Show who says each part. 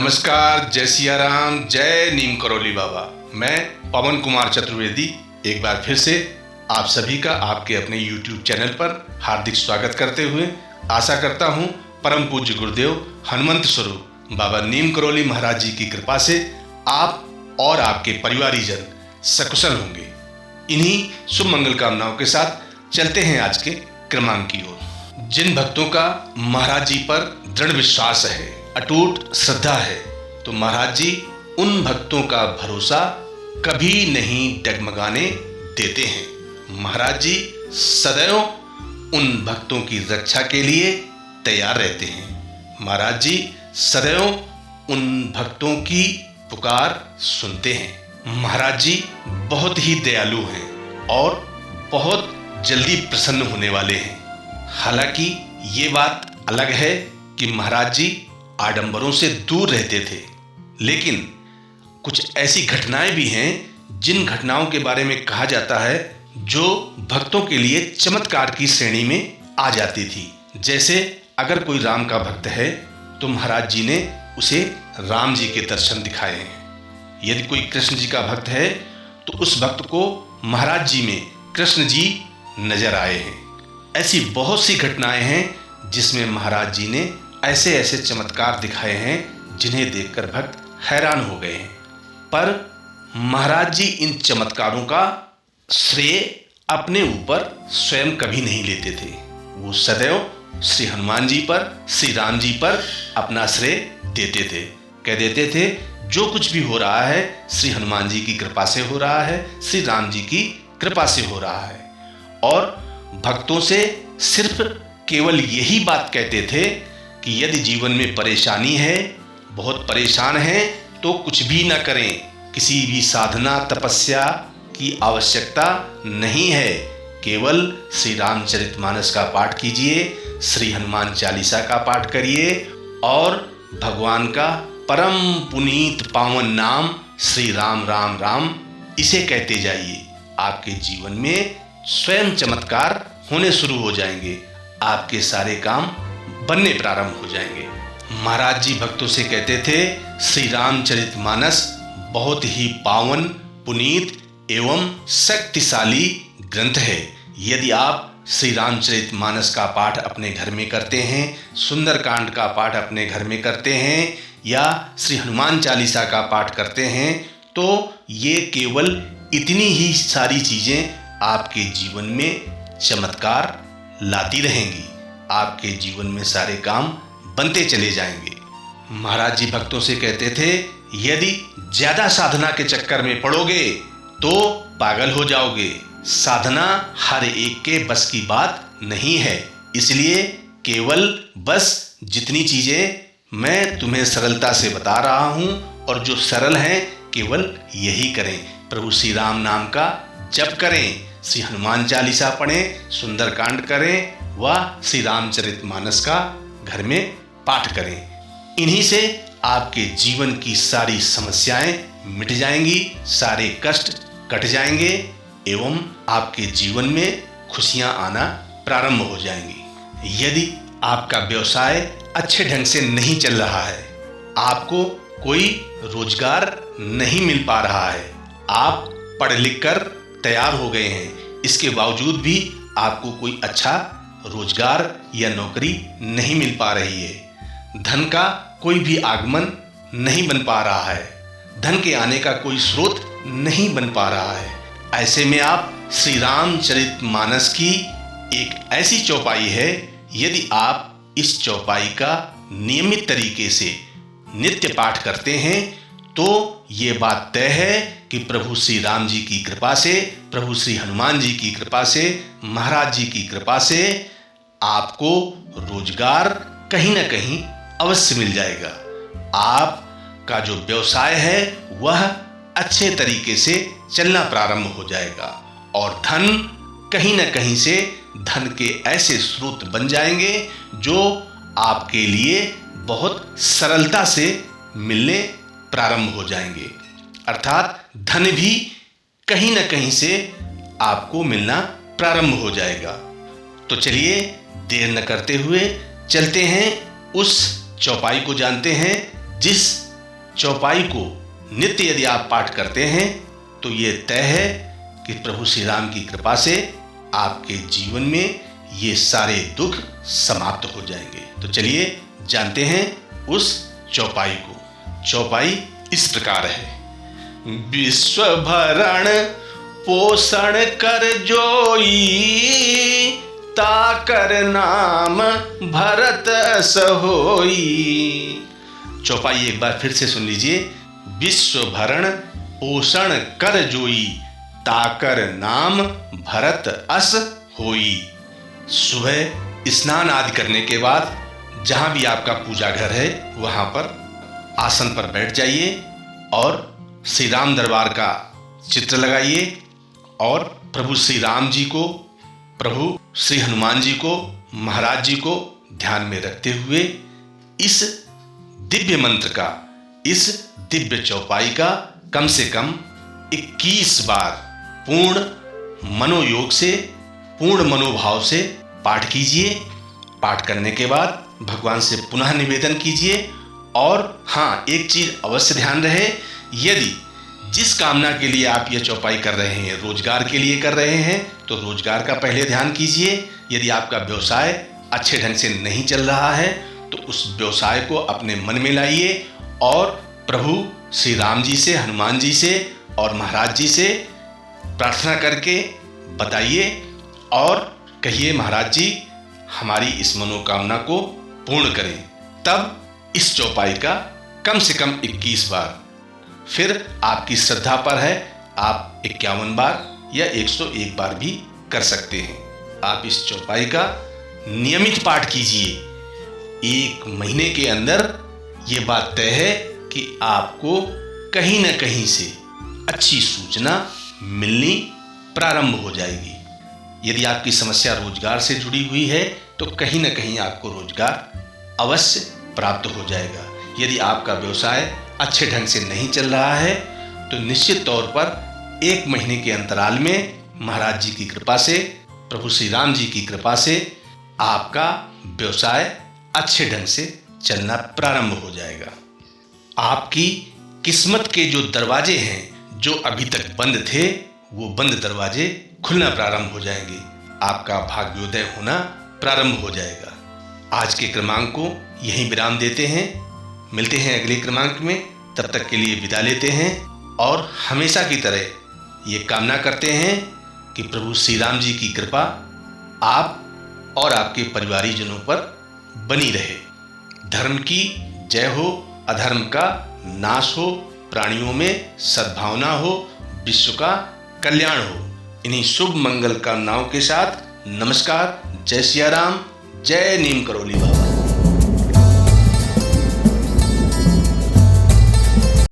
Speaker 1: नमस्कार, जय सिया राम, जय नीम करौली बाबा। मैं पवन कुमार चतुर्वेदी एक बार फिर से आप सभी का आपके अपने YouTube चैनल पर हार्दिक स्वागत करते हुए आशा करता हूँ परम पूज्य गुरुदेव हनुमंत स्वरूप बाबा नीम करौली महाराज जी की कृपा से आप और आपके परिवारीजन सकुशल होंगे। इन्हीं शुभ मंगल कामनाओं के साथ चलते हैं आज के क्रमांक की ओर। जिन भक्तों का महाराज जी पर दृढ़ विश्वास है, अटूट श्रद्धा है, तो महाराज जी उन भक्तों का भरोसा कभी नहीं डगमगाने देते हैं। महाराज जी सदैव उन भक्तों की रक्षा के लिए तैयार रहते हैं। महाराज जी सदैव उन भक्तों की पुकार सुनते हैं। महाराज जी बहुत ही दयालु हैं और बहुत जल्दी प्रसन्न होने वाले हैं। हालांकि ये बात अलग है कि महाराज जी आडंबरों से दूर रहते थे, लेकिन कुछ ऐसी घटनाएं भी हैं जिन घटनाओं के बारे में कहा जाता है जो भक्तों के लिए चमत्कार की श्रेणी में आ जाती थी। जैसे अगर कोई राम का भक्त है तो महाराज जी ने उसे राम जी के दर्शन दिखाए हैं। यदि कोई कृष्ण जी का भक्त है तो उस भक्त को महाराज जी में कृष्ण जी नजर आए हैं। ऐसी बहुत सी घटनाएं हैं जिसमें महाराज जी ने ऐसे ऐसे चमत्कार दिखाए हैं जिन्हें देखकर भक्त हैरान हो गए हैं। पर महाराज जी इन चमत्कारों का श्रेय अपने ऊपर स्वयं कभी नहीं लेते थे। वो सदैव श्री हनुमान जी पर, श्री राम जी पर अपना श्रेय देते थे। कह देते थे जो कुछ भी हो रहा है श्री हनुमान जी की कृपा से हो रहा है, श्री राम जी की कृपा से हो रहा है। और भक्तों से सिर्फ केवल यही बात कहते थे कि यदि जीवन में परेशानी है, बहुत परेशान हैं, तो कुछ भी न करें। किसी भी साधना तपस्या की आवश्यकता नहीं है। केवल श्री रामचरितमानस का पाठ कीजिए, श्री हनुमान चालीसा का पाठ करिए और भगवान का परम पुनीत पावन नाम श्री राम राम राम इसे कहते जाइए। आपके जीवन में स्वयं चमत्कार होने शुरू हो जाएंगे। आपके सारे काम बनने प्रारंभ हो जाएंगे। महाराज जी भक्तों से कहते थे श्री रामचरितमानस बहुत ही पावन, पुनीत एवं शक्तिशाली ग्रंथ है। यदि आप श्री रामचरितमानस का पाठ अपने घर में करते हैं, सुंदरकांड का पाठ अपने घर में करते हैं या श्री हनुमान चालीसा का पाठ करते हैं, तो ये केवल इतनी ही सारी चीजें आपके जीवन में चमत्कार लाती रहेंगी। आपके जीवन में सारे काम बनते चले जाएंगे। महाराज जी भक्तों से कहते थे यदि ज्यादा साधना के चक्कर में पड़ोगे तो पागल हो जाओगे। साधना हर एक के बस की बात नहीं है। इसलिए केवल बस जितनी चीजें मैं तुम्हें सरलता से बता रहा हूं और जो सरल हैं केवल यही करें। प्रभु श्री राम नाम का जप करें, श्री हनुमान चालीसा पढ़ें, सुंदरकांड करें व श्री रामचरितमानस का घर में पाठ करें। इन्हीं से आपके जीवन की सारी समस्याएं मिट जाएंगी, सारे कष्ट कट जाएंगे एवं आपके जीवन में खुशियां आना प्रारंभ हो जाएंगी। यदि आपका व्यवसाय अच्छे ढंग से नहीं चल रहा है, आपको कोई रोजगार नहीं मिल पा रहा है, आप पढ़ लिख कर तैयार हो गए हैं, इसके बावजूद भी आपको कोई अच्छा रोजगार या नौकरी नहीं मिल पा रही है, धन का कोई भी आगमन नहीं बन पा रहा है, धन के आने का कोई स्रोत नहीं बन पा रहा है, ऐसे में आप श्री रामचरितमानस की एक ऐसी चौपाई है, यदि आप इस चौपाई का नियमित तरीके से नित्य पाठ करते हैं तो ये बात तय है कि प्रभु श्री राम जी की कृपा से, प्रभु श्री हनुमान जी की कृपा से, महाराज जी की कृपा से आपको रोजगार कहीं ना कहीं अवश्य मिल जाएगा। आपका जो व्यवसाय है वह अच्छे तरीके से चलना प्रारंभ हो जाएगा और धन कहीं ना कहीं से धन के ऐसे स्रोत बन जाएंगे जो आपके लिए बहुत सरलता से मिलने प्रारंभ हो जाएंगे। अर्थात धन भी कहीं ना कहीं से आपको मिलना प्रारंभ हो जाएगा। तो चलिए देर न करते हुए चलते हैं, उस चौपाई को जानते हैं जिस चौपाई को नित्य यदि आप पाठ करते हैं तो ये तय है कि प्रभु श्री राम की कृपा से आपके जीवन में ये सारे दुख समाप्त हो जाएंगे। तो चलिए जानते हैं उस चौपाई को। चौपाई इस प्रकार है। विश्व भरण पोषण कर जोई, ताकर नाम भरत सहोई। चौपाई एक बार फिर से सुन लीजिए। विश्व भरण पोषण कर जोई, ताकर नाम भरत अस होई। सुबह स्नान आदि करने के बाद जहां भी आपका पूजा घर है वहां पर आसन पर बैठ जाइए और श्री राम दरबार का चित्र लगाइए और प्रभु श्री राम जी को, प्रभु श्री हनुमान जी को, महाराज जी को ध्यान में रखते हुए इस दिव्य मंत्र का, इस दिव्य चौपाई का कम से कम 21 बार पूर्ण मनोयोग से, पूर्ण मनोभाव से पाठ कीजिए। पाठ करने के बाद भगवान से पुनः निवेदन कीजिए। और हाँ, एक चीज अवश्य ध्यान रहे, यदि जिस कामना के लिए आप ये चौपाई कर रहे हैं, रोजगार के लिए कर रहे हैं, तो रोजगार का पहले ध्यान कीजिए। यदि आपका व्यवसाय अच्छे ढंग से नहीं चल रहा है तो उस व्यवसाय को अपने मन में लाइए और प्रभु श्री राम जी से, हनुमान जी से और महाराज जी से प्रार्थना करके बताइए और कहिए, महाराज जी हमारी इस मनोकामना को पूर्ण करें। तब इस चौपाई का कम से कम 21 बार, फिर आपकी श्रद्धा पर है, आप 51 बार या 101 बार भी कर सकते हैं। आप इस चौपाई का नियमित पाठ कीजिए। 1 महीने के अंदर ये बात तय है कि आपको कहीं ना कहीं से अच्छी सूचना मिलनी प्रारंभ हो जाएगी। यदि आपकी समस्या रोजगार से जुड़ी हुई है तो कहीं ना कहीं आपको रोजगार अवश्य प्राप्त हो जाएगा। यदि आपका व्यवसाय अच्छे ढंग से नहीं चल रहा है तो निश्चित तौर पर 1 महीने के अंतराल में महाराज जी की कृपा से, प्रभु श्री राम जी की कृपा से आपका व्यवसाय अच्छे ढंग से चलना प्रारंभ हो जाएगा। आपकी किस्मत के जो दरवाजे हैं जो अभी तक बंद थे, वो बंद दरवाजे खुलना प्रारंभ हो जाएंगे। आपका भाग्योदय होना प्रारंभ हो जाएगा। आज के क्रमांक को यहीं विराम देते हैं। मिलते हैं अगले क्रमांक में। तब तक के लिए विदा लेते हैं और हमेशा की तरह ये कामना करते हैं कि प्रभु श्री राम जी की कृपा आप और आपके परिवारीजनों पर बनी रहे। धर्म की जय हो, अधर्म का नाश हो, प्राणियों में सद्भावना हो, विश्व का कल्याण हो। इन्हीं शुभ मंगल कामनाओं के साथ नमस्कार। जय सिया राम, जय नीम करोली बाबा।